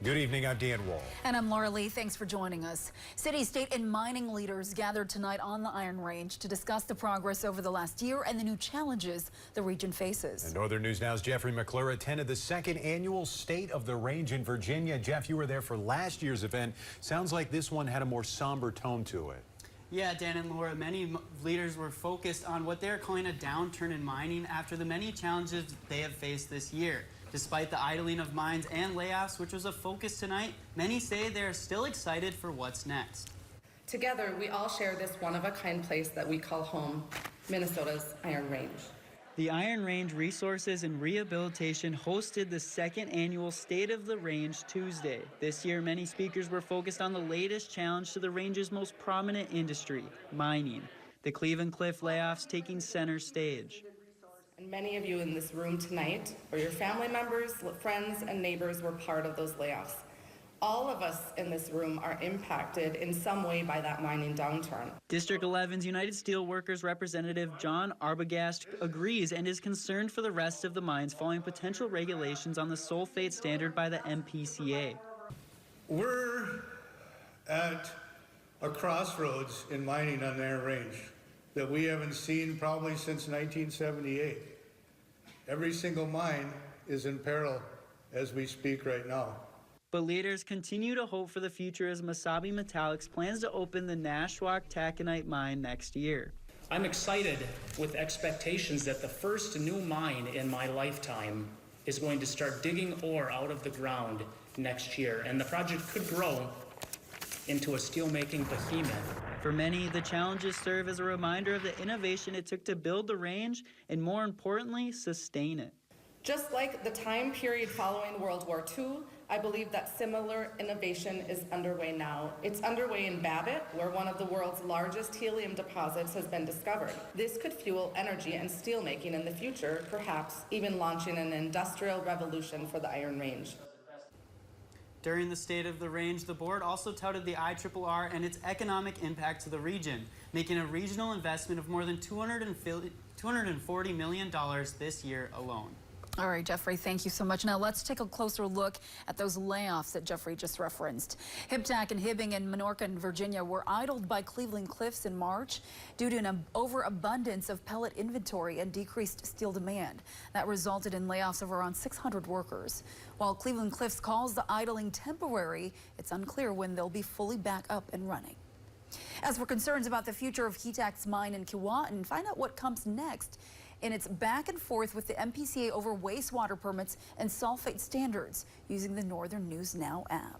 Good evening, I'm Dan Wall. And I'm Laura Lee. Thanks for joining us. City, state, and mining leaders gathered tonight on the Iron Range to discuss the progress over the last year and the new challenges the region faces. And Northern News Now's Jeffrey McClure attended the second annual State of the Range in Virginia. Jeff, you were there for last year's event. Sounds like this one had a more somber tone to it. Yeah, Dan and Laura, many leaders were focused on what they're calling a downturn in mining after the many challenges they have faced this year. Despite the idling of mines and layoffs, which was a focus tonight, many say they're still excited for what's next. Together, we all share this one-of-a-kind place that we call home, Minnesota's Iron Range. The Iron Range Resources and Rehabilitation hosted the second annual State of the Range Tuesday. This year, many speakers were focused on the latest challenge to the range's most prominent industry, mining. The Cleveland Cliff layoffs taking center stage. And many of you in this room tonight, or your family members, friends, and neighbors were part of those layoffs. All of us in this room are impacted in some way by that mining downturn. District 11's United Steelworkers representative John Arbogast agrees and is concerned for the rest of the mines following potential regulations on the sulfate standard by the MPCA. We're at a crossroads in mining on the Iron Range that we haven't seen probably since 1978. Every single mine is in peril as we speak right now. But leaders continue to hope for the future as Mesabi Metallics plans to open the Nashwauk Taconite mine next year. I'm excited with expectations that the first new mine in my lifetime is going to start digging ore out of the ground next year, and the project could grow into a steelmaking behemoth. For many, the challenges serve as a reminder of the innovation it took to build the range and, more importantly, sustain it. Just like the time period following World War II, I believe that similar innovation is underway now. It's underway in Babbitt, where one of the world's largest helium deposits has been discovered. This could fuel energy and steelmaking in the future, perhaps even launching an industrial revolution for the Iron Range. During the State of the Range, the board also touted the IRRR and its economic impact to the region, making a regional investment of more than $240 million this year alone. All right, Jeffrey, thank you so much. Now let's take a closer look at those layoffs that Jeffrey just referenced. Hiptac and Hibbing in Minorca and Virginia were idled by Cleveland Cliffs in March due to an overabundance of pellet inventory and decreased steel demand. That resulted in layoffs of around 600 workers. While Cleveland Cliffs calls the idling temporary, it's unclear when they'll be fully back up and running. As for concerns about the future of Hitac's mine in Keewatin, find out what comes next in its back and forth with the MPCA over wastewater permits and sulfate standards using the Northern News Now app.